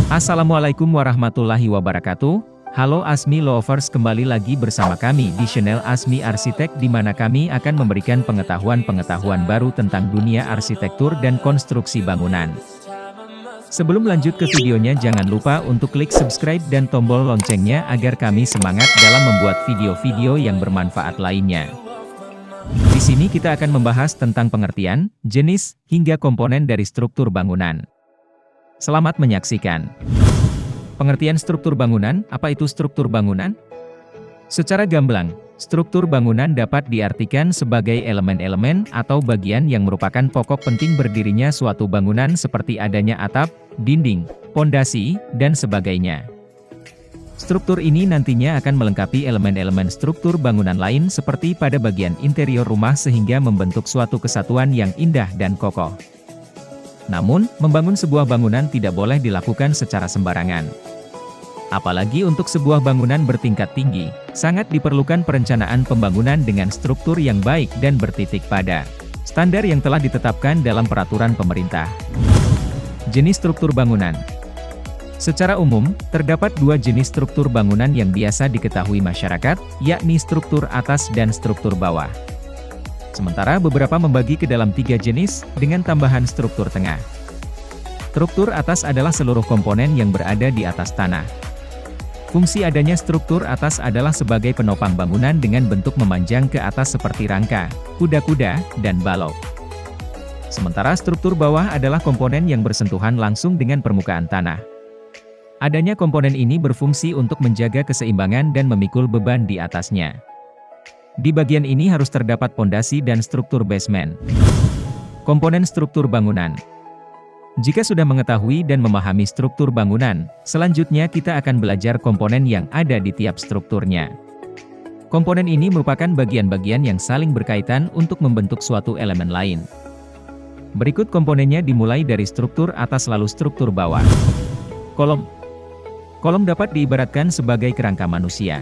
Assalamualaikum warahmatullahi wabarakatuh. Halo Asmi Lovers, kembali lagi bersama kami di channel Asmi Arsitek, di mana kami akan memberikan pengetahuan baru tentang dunia arsitektur dan konstruksi bangunan. Sebelum lanjut ke videonya, jangan lupa untuk klik subscribe dan tombol loncengnya agar kami semangat dalam membuat video-video yang bermanfaat lainnya. Di sini kita akan membahas tentang pengertian, jenis, hingga komponen dari struktur bangunan. Selamat menyaksikan. Pengertian struktur bangunan. Apa itu struktur bangunan? Secara gamblang, struktur bangunan dapat diartikan sebagai elemen-elemen atau bagian yang merupakan pokok penting berdirinya suatu bangunan, seperti adanya atap, dinding, pondasi, dan sebagainya. Struktur ini nantinya akan melengkapi elemen-elemen struktur bangunan lain seperti pada bagian interior rumah, sehingga membentuk suatu kesatuan yang indah dan kokoh. Namun, membangun sebuah bangunan tidak boleh dilakukan secara sembarangan. Apalagi untuk sebuah bangunan bertingkat tinggi, sangat diperlukan perencanaan pembangunan dengan struktur yang baik dan bertitik pada standar yang telah ditetapkan dalam peraturan pemerintah. Jenis struktur bangunan. Secara umum, terdapat dua jenis struktur bangunan yang biasa diketahui masyarakat, yakni struktur atas dan struktur bawah. Sementara beberapa membagi ke dalam tiga jenis, dengan tambahan struktur tengah. Struktur atas adalah seluruh komponen yang berada di atas tanah. Fungsi adanya struktur atas adalah sebagai penopang bangunan dengan bentuk memanjang ke atas seperti rangka, kuda-kuda, dan balok. Sementara struktur bawah adalah komponen yang bersentuhan langsung dengan permukaan tanah. Adanya komponen ini berfungsi untuk menjaga keseimbangan dan memikul beban di atasnya. Di bagian ini harus terdapat pondasi dan struktur basement. Komponen struktur bangunan. Jika sudah mengetahui dan memahami struktur bangunan, selanjutnya kita akan belajar komponen yang ada di tiap strukturnya. Komponen ini merupakan bagian-bagian yang saling berkaitan untuk membentuk suatu elemen lain. Berikut komponennya, dimulai dari struktur atas lalu struktur bawah. Kolom. Kolom dapat diibaratkan sebagai kerangka manusia.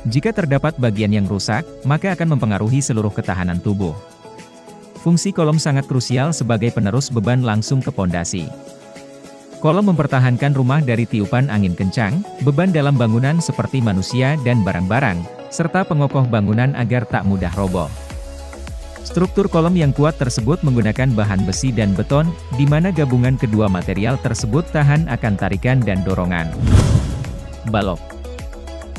Jika terdapat bagian yang rusak, maka akan mempengaruhi seluruh ketahanan tubuh. Fungsi kolom sangat krusial sebagai penerus beban langsung ke pondasi. Kolom mempertahankan rumah dari tiupan angin kencang, beban dalam bangunan seperti manusia dan barang-barang, serta pengokoh bangunan agar tak mudah roboh. Struktur kolom yang kuat tersebut menggunakan bahan besi dan beton, di mana gabungan kedua material tersebut tahan akan tarikan dan dorongan. Balok.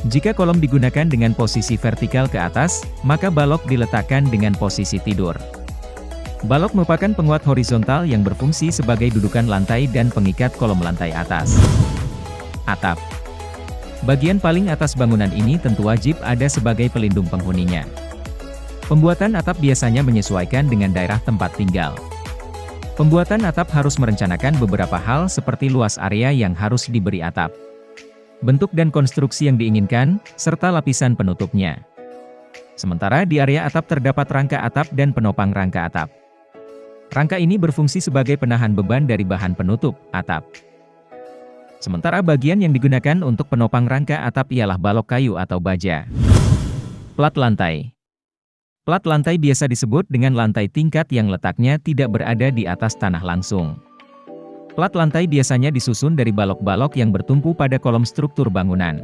Jika kolom digunakan dengan posisi vertikal ke atas, maka balok diletakkan dengan posisi tidur. Balok merupakan penguat horizontal yang berfungsi sebagai dudukan lantai dan pengikat kolom lantai atas. Atap. Bagian paling atas bangunan ini tentu wajib ada sebagai pelindung penghuninya. Pembuatan atap biasanya menyesuaikan dengan daerah tempat tinggal. Pembuatan atap harus merencanakan beberapa hal seperti luas area yang harus diberi atap, bentuk dan konstruksi yang diinginkan, serta lapisan penutupnya. Sementara di area atap terdapat rangka atap dan penopang rangka atap. Rangka ini berfungsi sebagai penahan beban dari bahan penutup atap. Sementara bagian yang digunakan untuk penopang rangka atap ialah balok kayu atau baja. Plat lantai. Plat lantai biasa disebut dengan lantai tingkat yang letaknya tidak berada di atas tanah langsung. Plat lantai biasanya disusun dari balok-balok yang bertumpu pada kolom struktur bangunan.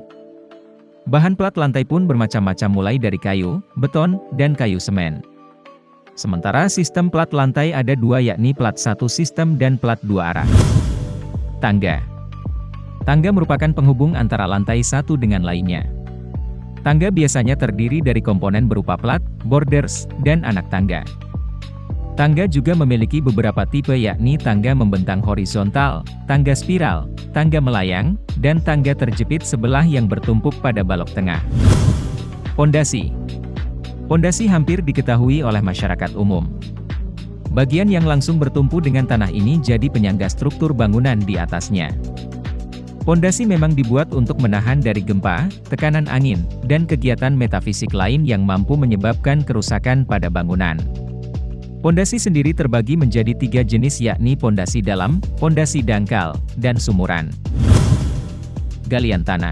Bahan plat lantai pun bermacam-macam, mulai dari kayu, beton, dan kayu semen. Sementara sistem plat lantai ada dua, yakni plat satu sistem dan plat dua arah. Tangga. Tangga merupakan penghubung antara lantai satu dengan lainnya. Tangga biasanya terdiri dari komponen berupa plat, borders, dan anak tangga. Tangga juga memiliki beberapa tipe, yakni tangga membentang horizontal, tangga spiral, tangga melayang, dan tangga terjepit sebelah yang bertumpuk pada balok tengah. Pondasi. Pondasi hampir diketahui oleh masyarakat umum. Bagian yang langsung bertumpu dengan tanah ini jadi penyangga struktur bangunan di atasnya. Pondasi memang dibuat untuk menahan dari gempa, tekanan angin, dan kegiatan metafisik lain yang mampu menyebabkan kerusakan pada bangunan. Pondasi sendiri terbagi menjadi tiga jenis, yakni pondasi dalam, pondasi dangkal, dan sumuran. Galian tanah.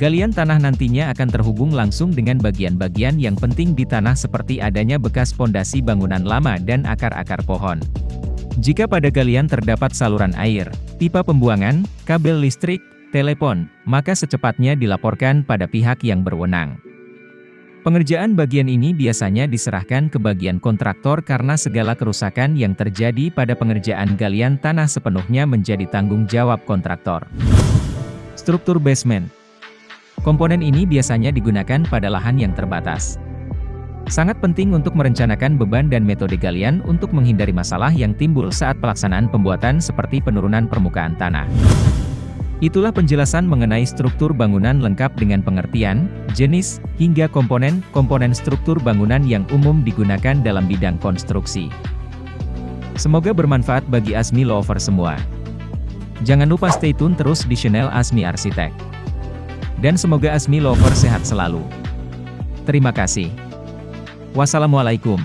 Galian tanah nantinya akan terhubung langsung dengan bagian-bagian yang penting di tanah, seperti adanya bekas pondasi bangunan lama dan akar-akar pohon. Jika pada galian terdapat saluran air, pipa pembuangan, kabel listrik, telepon, maka secepatnya dilaporkan pada pihak yang berwenang. Pengerjaan bagian ini biasanya diserahkan ke bagian kontraktor karena segala kerusakan yang terjadi pada pengerjaan galian tanah sepenuhnya menjadi tanggung jawab kontraktor. Struktur basement. Komponen ini biasanya digunakan pada lahan yang terbatas. Sangat penting untuk merencanakan beban dan metode galian untuk menghindari masalah yang timbul saat pelaksanaan pembuatan seperti penurunan permukaan tanah. Itulah penjelasan mengenai struktur bangunan lengkap dengan pengertian, jenis, hingga komponen struktur bangunan yang umum digunakan dalam bidang konstruksi. Semoga bermanfaat bagi ASMI Lovers semua. Jangan lupa stay tune terus di channel ASMI Arsitek. Dan semoga ASMI Lovers sehat selalu. Terima kasih. Wassalamualaikum.